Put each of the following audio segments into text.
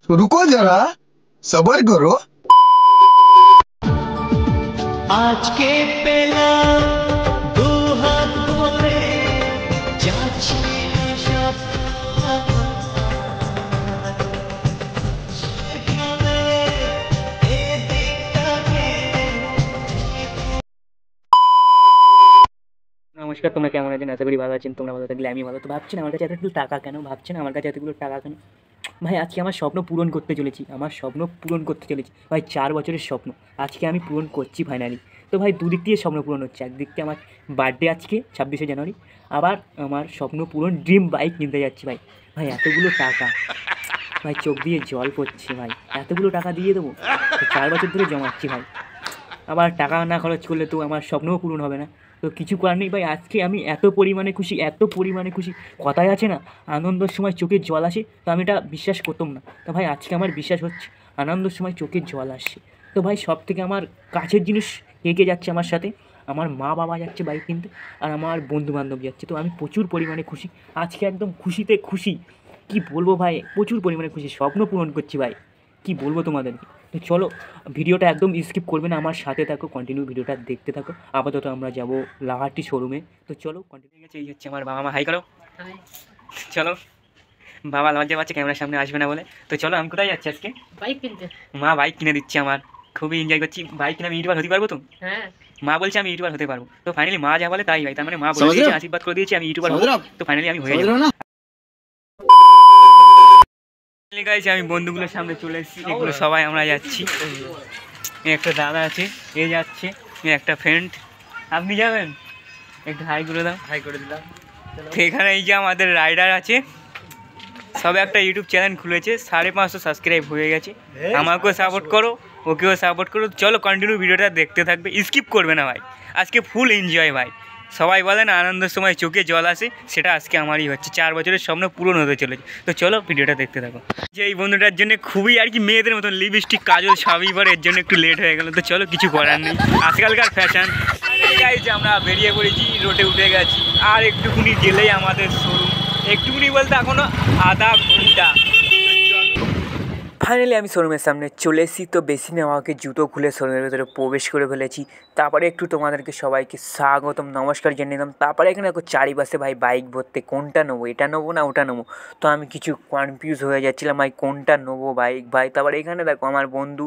तो रुको जरा, सबर करो। आज के পেলাম দুহাত ভরে যাচ্ছি সব সেখানে এদিকটাকে। নমস্কার, তোমরা কেমন আছেন? আশা করি ভালো আছেন। তোমরা ভালো থাকলে আমি ভালো। তো ভাবছেন আমার কাছে এতগুলো টাকা কেন? ভাবছেন আমার কাছে এতগুলো টাকা কেন? ভাই আজকে আমার স্বপ্ন পূরণ করতে চলেছি। ভাই 4 বছরের স্বপ্ন আজকে আমি পূরণ করছি ফাইনালি। তো ভাই দুদিক দিয়ে স্বপ্ন পূরণ হচ্ছে। একদিক দিয়ে আমার বার্থডে আজকে 26শে জানুয়ারি, আবার আমার স্বপ্ন পূরণ ড্রিম বাইক কিনতে যাচ্ছি। ভাই ভাই এতগুলো টাকা, ভাই চোখ দিয়ে জল পড়ছে। ভাই এতগুলো টাকা দিয়ে দেবো? 4 বছর ধরে জমাচ্ছি ভাই। আবার টাকা না খরচ করলে তো আমার স্বপ্নও পূরণ হবে না। তো কিছু করার নেই ভাই। আজকে আমি এত পরিমাণে খুশি, কথায় আছে না, আনন্দের সময় চোখের জল আসে। তো আমি এটা বিশ্বাস করতাম না। তো ভাই আজকে আমার বিশ্বাস হচ্ছে, আনন্দের সময় চোখের জল আসছে। তো ভাই সব থেকে আমার কাছের জিনিস এগিয়ে যাচ্ছে আমার সাথে। আমার মা বাবা যাচ্ছে বাইক কিনতে, আর আমার বন্ধুবান্ধব যাচ্ছে। তো আমি প্রচুর পরিমাণে খুশি আজকে, একদম খুশিতে খুশি। কি বলবো ভাই, প্রচুর পরিমাণে খুশি, স্বপ্ন পূরণ করছি ভাই। কি বলবো তোমাদেরকে? তো চলো, ভিডিওটা একদম স্কিপ করবে না, আমার সাথে থাকো, কন্টিনিউ ভিডিওটা দেখতে থাকো। আপাতত আমরা যাব লাহাটি শোরুমে। তো চলো কন্টিনিউ। গেছে, এই হচ্ছে আমার বাবা মা। হাই করো। চলো, বাবা লজ্জা পাচ্ছে ক্যামেরার সামনে আসবে না বলে। তো চলো, আমি কোথায় যাচ্ছি আজকে? বাইক কিনতে। মা বাইক কিনে দিচ্ছে আমার, খুবই এনজয় করছি। বাইক কিনে আমি ইউটিউবার হতে পারবো তো? হ্যাঁ, মা বলছে আমি ইউটিউবার হতে পারবো। তো ফাইনালি মা যা বলে তাই ভাই। তার মানে মা বলে দিয়েছে, আশীর্বাদ করে দিয়েছে আমি ইউটিউবার হবো। তো ফাইনালি আমি হয়ে যাবো। গাইছে আমি বন্ধুগুলোর সামনে চলে এসেছি। এগুলো সবাই আমরা যাচ্ছি। একটা দাদা আছে, এ যাচ্ছে, একটা ফ্রেন্ড। আপনি যাবেন? একটু হাই করে দাও। হাই করে দিলাম। তো এখানে এই যে আমাদের রাইডার আছে, সবে একটা ইউটিউব চ্যানেল খুলেছে, 550 সাবস্ক্রাইব হয়ে গেছে। আমাকেও সাপোর্ট করো, ওকেও সাপোর্ট করো। চলো কন্টিনিউ ভিডিওটা দেখতে থাকবে, স্কিপ করবে না ভাই। আজকে ফুল এনজয় ভাই। সবাই বলেন আনন্দের সময় চোখে জল আসে, সেটা আজকে আমারই হচ্ছে। 4 বছরের স্বপ্ন পূরণ হতে চলেছে। তো চলো ভিডিওটা দেখতে থাকো। যে এই বন্ধুটার জন্য খুবই আর কি মেয়েদের মতন লিপস্টিক কাজল সবই পরে, এর জন্য একটু লেট হয়ে গেল। তো চলো, কিছু করার নেই, আজকালকার ফ্যাশন। গাইছে আমরা বেরিয়ে পড়েছি, রোডে উঠে গেছি। আর একটুকুনি গেলেই আমাদের শোরুম। একটুকুনি বলতে এখনো আধা ঘন্টা। ফাইনালি আমি শোরুমের সামনে চলে এসেছি। তো বেশি না, আমাকে জুতো খুলে শোরুমের ভেতরে প্রবেশ করে ফেলেছি। তারপরে একটু তোমাদেরকে সবাইকে স্বাগতম, নমস্কার জানিয়ে দিলাম। তারপরে এখানে দেখো চারিপাশে ভাই বাইক ভর্তি। কোনটা নেবো, এটা নেবো না ওটা নেবো? তো আমি কিছু কনফিউজ হয়ে যাচ্ছিলাম ভাই, কোনটা নেবো বাইক ভাই। তারপরে এখানে দেখো আমার বন্ধু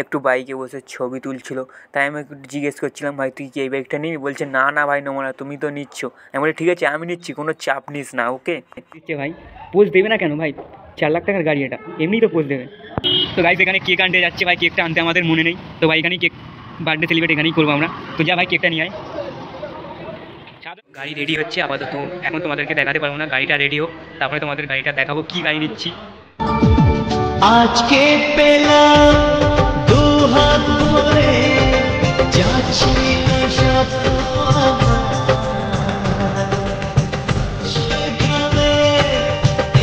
একটু বাইকে বসে ছবি তুলছিল। তাই আমি একটু জিজ্ঞেস করছিলাম, ভাই তুই কি এই বাইকটা নিবি? বলছে না না ভাই নেবো না, তুমি তো নিচ্ছ। আমি বলি ঠিক আছে আমি নিচ্ছি, কোনো চাপ নিস না। ওকে দিচ্ছে ভাই। পোজ দেবে না কেন ভাই? 4 লাখ টাকার গাড়ি, এটা এমনিই তো পোজ দেবে। তো গাইস এখানে কেক আনতে যাচ্ছে ভাই। কেকটা আনতে আমাদের মনে নেই। তো ভাই এখানেই কেক বার্থডে সেলিব্রেট এখানেই করবো আমরা। তো যা ভাই কেকটা নিয়ে আয়। গাড়ি রেডি হচ্ছে আপাতত, এখন তোমাদেরকে দেখাতে পারবো না। গাড়িটা রেডি হোক, তারপরে তোমাদের গাড়িটা দেখাবো কি গাড়ি নিচ্ছি। আজকে পেলাম দুহাত ভরে যাচ্ছি সব সেখানে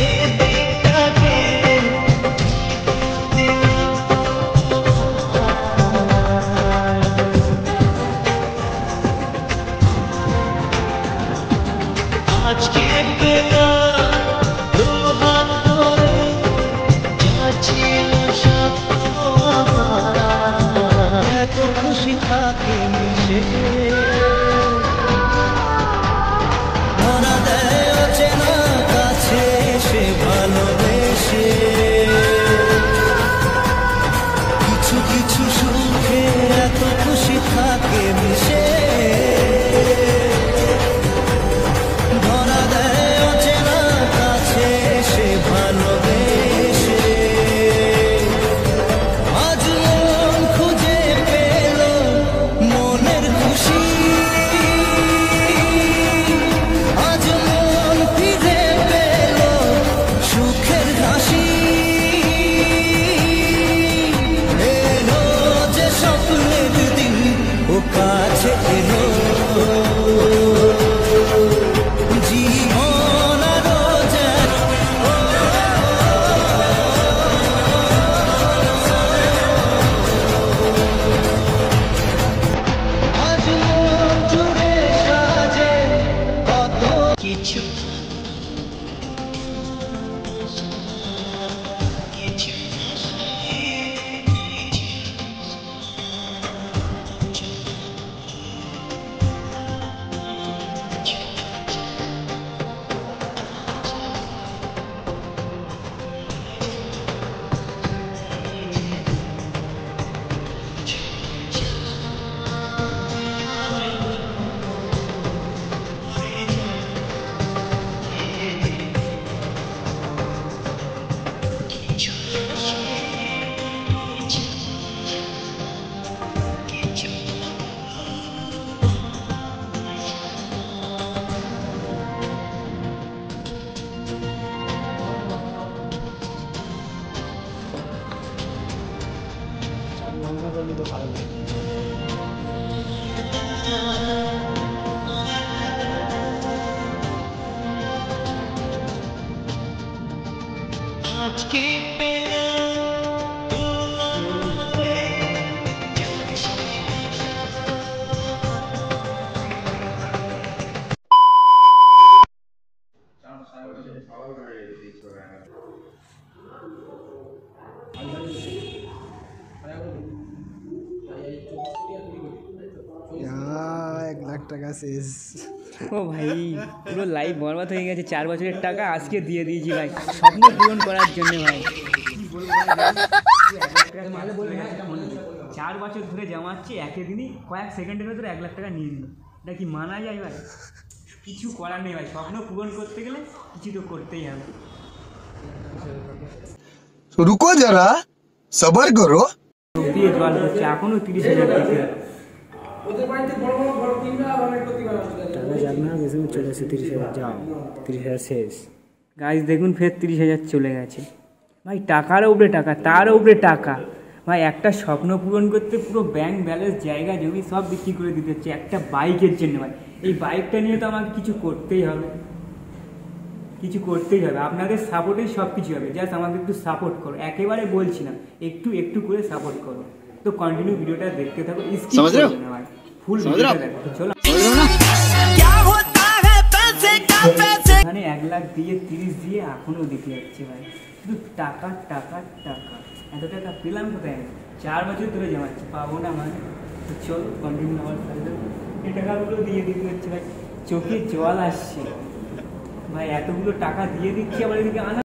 এদিকটাকে। আজকে পেলাম দুহাত ভরে যাচ্ছি সব এত খুশি থাকে মিশে। ধরা দেয় অচেনা কাছে সে ভালোবেসে। কিছু কিছু সুখে এত খুশি থাকে মিশে। ধরা দেয় অচেনা কাছে সে ভালোবেসে। আজ মন খুঁজে পেল মনের খুশি। টাকা শেষ। ও ভাই পুরো লাইফ বরবাদ হয়ে গেছে, 4 বছরের টাকা আজকে দিয়ে দিয়েছি ভাই স্বপ্ন পূরণ করার জন্য ভাই। কি বলবো ভাই, 4 বছর ধরে জমাচ্ছি, একই দিনই কয়েক সেকেন্ডের ভেতরে 1 লাখ টাকা নিয়ে নিল। এটা কি মানা যায় ভাই? কিছু করার নেই ভাই, স্বপ্ন পূরণ করতে গেলে কিছু তো করতেই হবে। रुको जरा सबर करो। দিয়ে জল হচ্ছে এখনো 30,000 টাকা যাক না, বেশি চলে এসে 30,000 যাও, 30,000 শেষ। গাইজ দেখুন ফের 30,000 চলে গেছে ভাই। টাকার উপরে টাকা, তার উপরে টাকা ভাই। একটা স্বপ্ন পূরণ করতে পুরো ব্যাংক ব্যালেন্স, জায়গা জমি সব বিক্রি করে দিতে হচ্ছে একটা বাইকের জন্য ভাই। এই বাইকটা নিয়ে তো আমাকে কিছু করতেই হবে, কিছু করতেই হবে। আপনাদের সাপোর্টেই সব কিছু হবে, জাস্ট আমাকে একটু সাপোর্ট করো, একেবারে বলছি না, একটু একটু করে সাপোর্ট করো। তো কন্টিনিউ ভিডিওটা দেখতে থাকো, স্কিপ করবে না ভাই, ফুল ভিডিওটা দেখো। তো চলো, এখানে 1 লাখ দিয়ে 30 দিয়ে এখনো দিতে যাচ্ছে ভাই, শুধু টাকা টাকা টাকা। এত টাকা পেলাম কোথায়? 4 বছর ধরে জমাচ্ছি, পাবো না মানে। তো চলো কন্টিনিউ আমার সাথে, এই টাকাগুলো দিয়ে দিতে হচ্ছে ভাই, চোখে জল আসছে ভাই। এতগুলো টাকা দিয়ে দিচ্ছি, আবার এদিকে আনা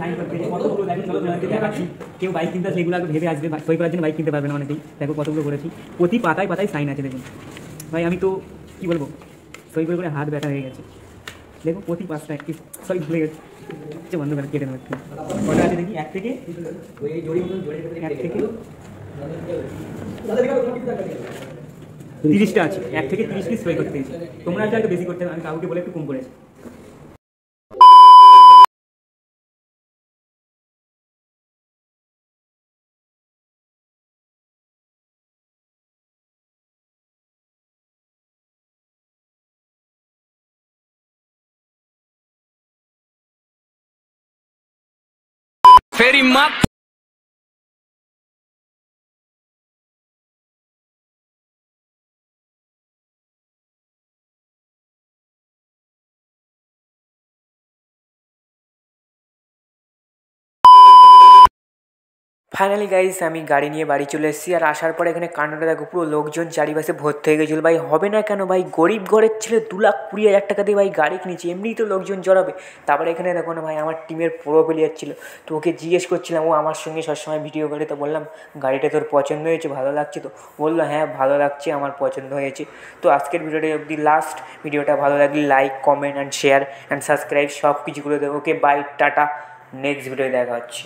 সাইন করতে কতগুলো দেখো, চলো তোমাদেরকে দেখাচ্ছি। কেউ বাইক কিনতে সেগুলো আগে ভেবে আসবে, সই করার জন্য বাইক কিনতে পারবে না অনেকেই। দেখো কতগুলো করেছি, প্রতি পাতায় পাতায় সাইন আছে দেখুন ভাই। আমি তো কী বলবো, সই করে করে হাত ব্যথা হয়ে গেছে। দেখো প্রতি 5টা একটি সই ভুলে গেছে, বন্ধ করে কেটে নেবো। কটা আছে দেখি, 1 থেকে 30টা আছে, 1 থেকে 30 পিস সই করতে হয়েছে। তোমরা একটু বেশি করতে হবে, আমি কাউকে বলে একটু কম করেছি। फेरी मत ফাইনালি গাইস আমি গাড়ি নিয়ে বাড়ি চলে এসেছি। আর আসার পরে এখানে কান্নাটা দেখো, পুরো লোকজন চারিপাশে ভর্তি হয়ে গেছিলো ভাই। হবে না কেন ভাই, গরিব ঘরের ছেলে 2,20,000 টাকা দিয়ে ভাই গাড়ি কিনেছি, এমনিই তো লোকজন জড়াবে। তারপরে এখানে দেখো না ভাই, আমার টিমের পুরো প্লেয়ার ছিল। তো ওকে জিজ্ঞেস করছিলাম, ও আমার সঙ্গে সবসময় ভিডিও করে। তো বললাম গাড়িটা তোর পছন্দ হয়েছে, ভালো লাগছে তো? বললো হ্যাঁ ভালো লাগছে, আমার পছন্দ হয়েছে। তো আজকের ভিডিওটা অবধি লাস্ট। ভিডিওটা ভালো লাগলে like, comment and share and subscribe সব কিছু করে দেবো। Okay bye, tata, next video দেখা হচ্ছে।